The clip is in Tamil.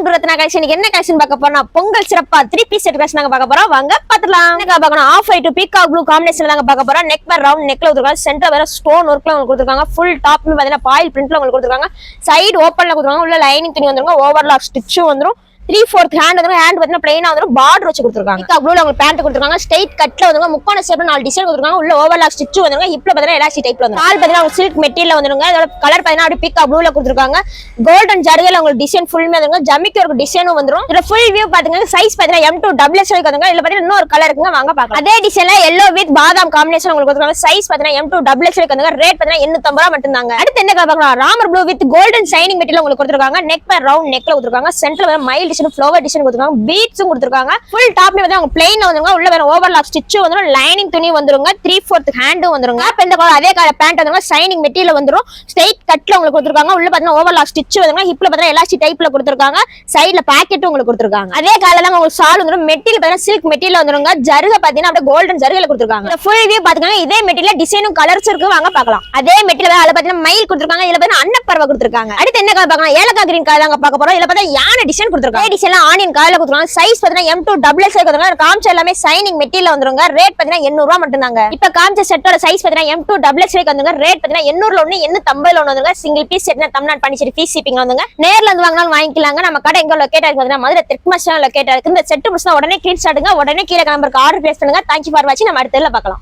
Welcome to Ratna collection. என்ன கலெக்ஷன் பார்க்க போறோம்? பொங்கல் சிறப்பா 3 பீஸ் செட் கலெக்ஷன் பார்க்க போறோம். வாங்க பாத்துக்கலாம். என்ன பார்க்கணும்? ஆஃப் ஒயிட் பீகாக் ப்ளூ காம்பினேஷன்ல தாங்க பார்க்க போறோம். நெக் பேர் ரவுண்ட் நெக்ல கொடுத்திருக்காங்க. சென்டர் வேற ஸ்டோன் ஒர்க்ல உங்களுக்கு கொடுத்திருக்காங்க. ஃபுல் டாப்ல பாத்தீங்கன்னா பாயில் பிரிண்ட்ல உங்களுக்கு கொடுத்திருக்காங்க. சைடு ஓபன்ல கொடுத்திருக்காங்க. உள்ள லைனிங் துணி வந்துருங்க. ஓவர்லாக் ஸ்டிட்ச் வந்துரும். 3/4 ஹேண்ட் வந்து ஹேண்ட் பாத்தீங்கன்னா பிளைனா வந்து பார்டர் வச்சு கொடுத்திருக்காங்க. பீகாக் ப்ளூல உங்களுக்கு பேண்ட் கொடுத்திருக்காங்க. ஸ்ட்ரைட் கட்ல வந்து முக்கோண ஷேப்ல 4 டிசைன் கொடுத்திருக்காங்க. உள்ள ஓவர்லாக் ஸ்டிட்ச் வந்துருங்க. ஹிப்ல பாத்தீங்கன்னா எலாஸ்டிக் டைப்ல வந்து கால் பாத்தீங்கன்னா சில்க் மெட்டீரியல் வந்துருங்க. இதோட கலர் பாத்தீங்கன்னா அப்படியே பீகாக் ப்ளூல கொடுத்திருக்காங்க. கோல்டன் ஜரிகைல உங்களுக்கு டிசைன் ஃபுல்லுமே வந்துருங்க. ஜமிக்கு ஒரு டிசைனும் வந்துரும். இதுல ஃபுல் வியூ பாத்தீங்கன்னா சைஸ் பாத்தீங்கன்னா M2 டபுள் எக்ஸ் வரைக்கும் வந்துருங்க. இதுல பாத்தீங்கன்னா இன்னொரு கலர் இருக்குங்க. வாங்க பார்க்கலாம். அதே டிசைன்ல yellow with பாதாம் காம்பினேஷன் உங்களுக்கு கொடுத்திருக்காங்க. சைஸ் பாத்தீங்கன்னா M2 டபுள் எக்ஸ் வரைக்கும் வந்துருங்க. ரேட் பாத்தீங்கன்னா 850 ரூபாய் மட்டும் தாங்க. அடுத்து என்ன பார்க்கலாம்? Ramar blue with golden shining material உங்களுக்கு கொடுத்திருக்காங்க. நெக் பேர் ரவுண்ட் நெக்ல கொடுத்திருக்காங்க. சென்டர்ல மைல் டிசைன் ஃப்ளவர் டிசைன் கொடுத்திருக்காங்க. பீட்ஸும் கொடுத்திருக்காங்க. ஃபுல் டாப்ல வந்து அவங்க பிளைன் வந்துருங்க. உள்ள வேற ஓவர்லாக் ஸ்டிட்ச் வந்துரும். லைனிங் துணி வந்துருங்க. 3/4 ஹேண்டும் வந்துருங்க. அப்ப இந்த அதே கலர் பேண்ட் வந்துருங்க. ஷைனிங் மெட்டீரியல் வந்துரும். ஸ்ட்ரைட் கட்ல உங்களுக்கு கொடுத்திருக்காங்க. உள்ள பாத்தீங்கன்னா ஓவர்லாக் ஸ்டிட்ச் வந்துருங்க. ஹிப்ல பாத்தீங்கன்னா எலாஸ்டிக் டைப்ல கொடுத்திருக்காங்க. சைடுல பாக்கெட்டும் உங்களுக்கு கொடுத்திருக்காங்க. அதே கலர்ல உங்களுக்கு ஷால் வந்துரும். மெட்டீரியல் பாத்தீங்கன்னா சில்க் மெட்டீரியல் வந்துருங்க. ஜருகை பாத்தீங்கன்னா அப்படியே கோல்டன் ஜருகைல கொடுத்திருக்காங்க. இந்த ஃபுல் வியூ பாத்தீங்கன்னா இதே மெட்டீரியல் டிசைனும் கலர்ஸ் இருக்கு. வாங்க பார்க்கலாம். அதே மெட்டீரியல் அதுல பாத்தீங்கன்னா மயில் கொடுத்திருக்காங்க. இதுல பாத்தீங்கன்னா அன்னப்பறவை கொடுத்திருக்காங்க. அடுத்து என்ன கலர் பார்க்கலாம்? ஏலக்காய் கிரீன் கலர் தாங்க பார்க்க போறோம். இதுல பாத்தீங்கன்னா யானை டிசைன் கொடுத்திருக்காங்க. டிசைன்ல ஆனியன் கலர்ல கொடுத்திருக்காங்க. சைஸ் பாத்தீங்கன்னா M2 டபுள் எக்ஸ் கொடுத்திருக்காங்க. காமிச்ச எல்லாமே ஷைனிங் மெட்டீரியல் வந்துருங்க. ரேட் பாத்தீங்கன்னா 800 ரூபாய் மட்டும் தாங்க. இப்ப காமிச்ச செட்டோட சைஸ் பாத்தீங்கன்னா M2 டபுள் எக்ஸ் வந்துருங்க. ரேட் பாத்தீங்கன்னா 800 ல ஒண்ணு 850 ல ஒண்ணு வந்துருங்க. சிங்கிள் பீஸ் செட்னா தமிழ்நாடு பாண்டிச்சேரி ஃப்ரீ ஷிப்பிங் வந்துங்க. நேர்ல வந்து வாங்கினாலும் வாங்கிக்கலாங்க. நம்ம கடை எங்க லொகேட் ஆயிருக்கு பாத்தீங்கன்னா மதுரை தெற்குமஸ்ல லொகேட் ஆயிருக்கு. இந்த செட் பிடிச்சா உடனே ஸ்கிரீன்ஷாட் எடுங்க. உடனே கீழ நம்பருக்கு ஆர்டர் பிளேஸ் பண்ணுங்க. தேங்க்யூ ஃபார் வாட்சிங். நம்ம அடுத்த பார்க்கலாம்.